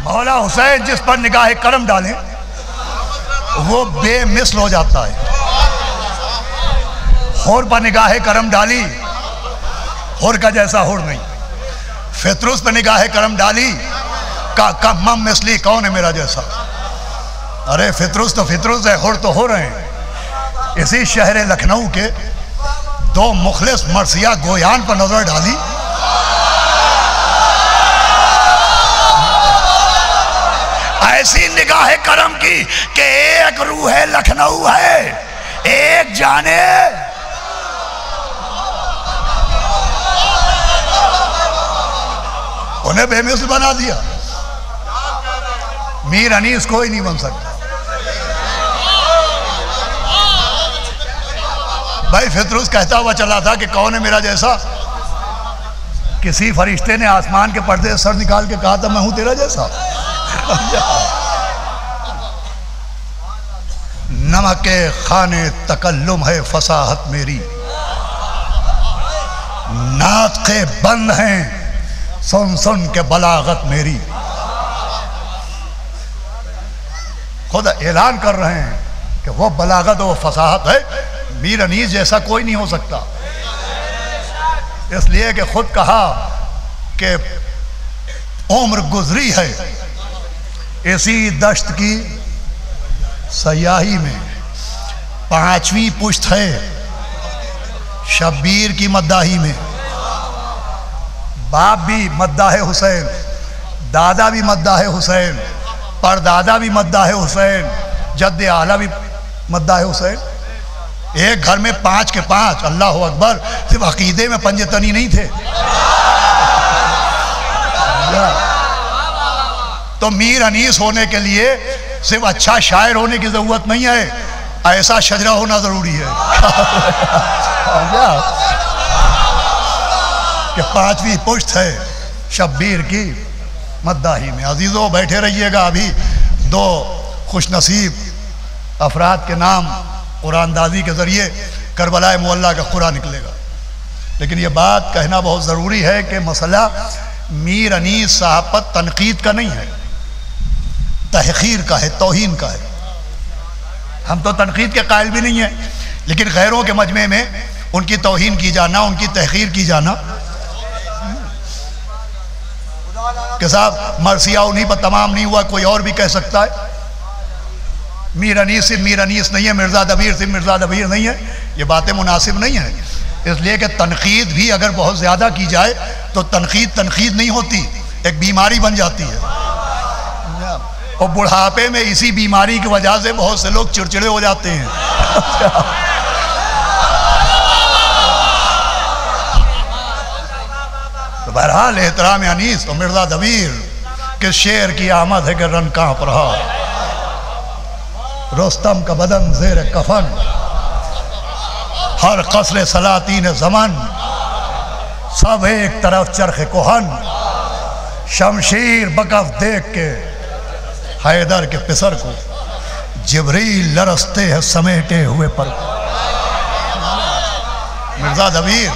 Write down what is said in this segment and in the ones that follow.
मौला हुसैन जिस पर निगाह करम डालें वो बेमिसल हो जाता है। हुर पर निगाह करम डाली, हुर का जैसा हुर नहीं। फितरुस पर निगाह करम डाली, का मम मिसली, कौन है मेरा जैसा। अरे फितरुस तो फितरुस है, हुर तो हुर है। इसी शहर लखनऊ के दो मुखलिस मरसिया गोयान पर नजर डाली, ऐसी निगाह करम की कि एक रूह है लखनऊ है, एक जाने उन्हें बेमिसल बना दिया। मीर अनीस कोई नहीं बन सकता। भाई फितरुस कहता हुआ चला था कि कौन है मेरा जैसा। किसी फरिश्ते ने आसमान के पर्दे से सर निकाल के कहा था मैं हूं तेरा जैसा। नमक के खाने तकल्लुम है फसाहत मेरी, नात के बंद हैं सुन सुन के बलागत मेरी। खुद ऐलान कर रहे हैं कि वो बलागत वो फसाहत है, मीर अनीस जैसा कोई नहीं हो सकता। इसलिए कि खुद कहा कि उम्र गुजरी है इसी दश्त की सयाही में, पांचवी पुश्त है शब्बीर की मद्दाही में। बाप भी मद्दाह हुसैन, दादा भी मद्दाह हुसैन, परदादा भी मद्दाह हुसैन, जद्द आला भी मद्दाह हुसैन। एक घर में 5 के 5, अल्लाह अकबर। सिर्फ अकीदे में पंजतनी नहीं थे। तो मीर अनीस होने के लिए सिर्फ अच्छा शायर होने की जरूरत नहीं है, ऐसा शजरा होना जरूरी है। कि 5वीं पुश्त है शब्बीर की मद्दाही में। अजीजों बैठे रहिएगा, अभी 2 खुशनसीब अफराद के नाम कुरानदाजी के जरिए करबलाए मुअल्ला का खुरा निकलेगा। लेकिन यह बात कहना बहुत ज़रूरी है कि मसला मीर अनीस साहब पर तनकीद का नहीं है, तहकीर का है, तौहीन का है। हम तो तनकीद के कायल भी नहीं हैं, लेकिन गैरों के मजमे में उनकी तौहीन की जाना, उनकी तहकीर की जाना कि साहब मरसिया उन्हीं पर तमाम नहीं हुआ, कोई और भी कह सकता है। मीर अनीस सिर्फ मीर अनीस नहीं है, मिर्ज़ा दबीर सिर्फ मिर्ज़ा दबीर नहीं है। ये बातें मुनासिब नहीं है। इसलिए कि तनकीद भी अगर बहुत ज़्यादा की जाए तो तनकीद तनकीद नहीं होती, एक बीमारी बन जाती है। और बुढ़ापे में इसी बीमारी की वजह से बहुत से लोग चिड़चिड़े हो जाते हैं। तो बहरहाल एहतराम अनीस और मिर्ज़ा दबीर के शेर की आमद है कि रन कांप रहा, रुस्तम का बदन ज़ेर कफन, हर कसरे सलातीन ज़मन, सब एक तरफ चरखे कोहन, शमशीर बकफ देख के हैदर के पिसर को, जिब्रील लरसते हैं समेटे हुए पर। मिर्ज़ा दबीर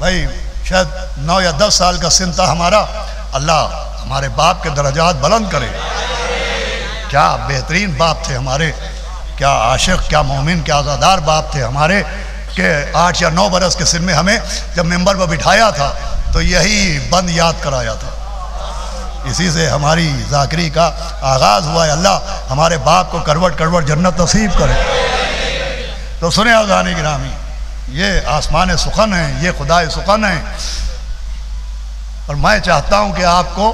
भाई शायद 9 या 10 साल का सिन था हमारा। अल्लाह हमारे बाप के दर्जात बुलंद करे। क्या बेहतरीन बाप थे हमारे, क्या आशिक, क्या मोमिन, क्या आज़ादार बाप थे हमारे कि 8 या 9 बरस के सिन में हमें जब मेंबर पर बिठाया था तो यही बंद याद कराया था। इसी से हमारी ज़ाकरी का आगाज़ हुआ है। अल्लाह हमारे बाप को करवट करवट जन्नत नसीब करे। तो सुने अज़ान गिरामी, ये आसमान सुखन है, ये खुदा सुखन है। और मैं चाहता हूँ कि आपको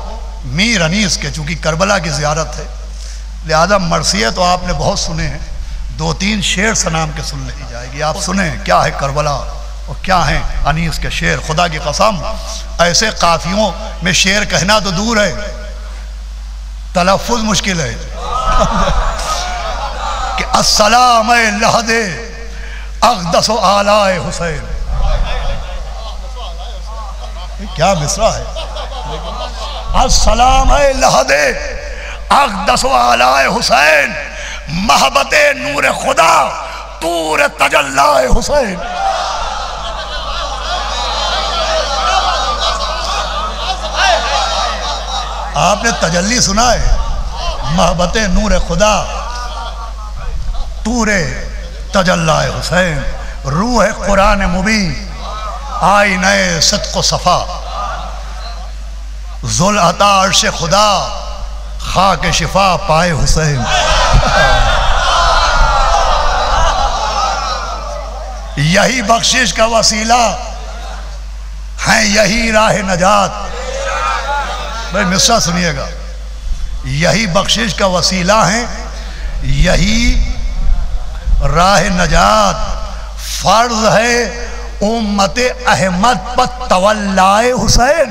मीर अनीस के, चूँकि करबला की ज़ियारत है लिहाजा मरसिया तो आपने बहुत सुने हैं, 2-3 शेर सनाम के सुन ली जाएगी। आप सुने क्या है करबला और क्या है अनीस के शेर। खुदा की कसम ऐसे काफियों में शेर कहना तो दूर है, तलफ़्फ़ुज़ मुश्किल है कि अस्सलाम लहदे अक़दस आलाए हुसैन। क्या मिसरा है। अस्सलाम लहदे अक़दस आलाए हुसैन, महबते नूर खुदा तूर तजल्लाए हुसैन। आपने तजल्ली सुना है? मोहब्बत नूर खुदा तूरे तजल्ला हुसैन, रूह कुरान मुबीन आई नए सदको सफ़ा, जुल अता अर्श खुदा खाक शिफा पाए हुसैन। यही बख्शिश का वसीला है, यही राह नजात। भाई मिस्रा सुनिएगा, यही बख्शिश का वसीला है, यही राह नजात। फर्ज है उम्मत अहमद पर तवल्लाए हुसैन।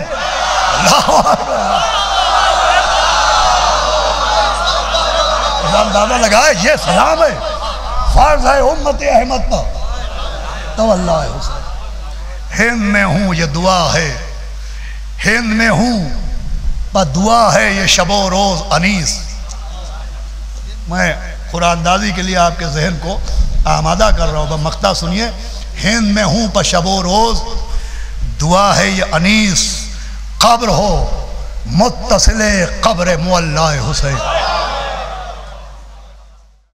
दादा लगाए, ये सलाम है। फर्ज है उम्मत अहमद पर तवल्लाए हुसैन। हिंद में हूँ ये दुआ है, हिंद में हूँ पर दुआ है ये शबो रोज अनीस। मैं कुरानदाजी के लिए आपके जहन को आमादा कर रहा हूँ। मक्ता सुनिए, हिंद में हूँ पर शबो रोज दुआ है ये अनीस। कब्र हो मुत्तसिले कब्र मुअल्ला हुसैन।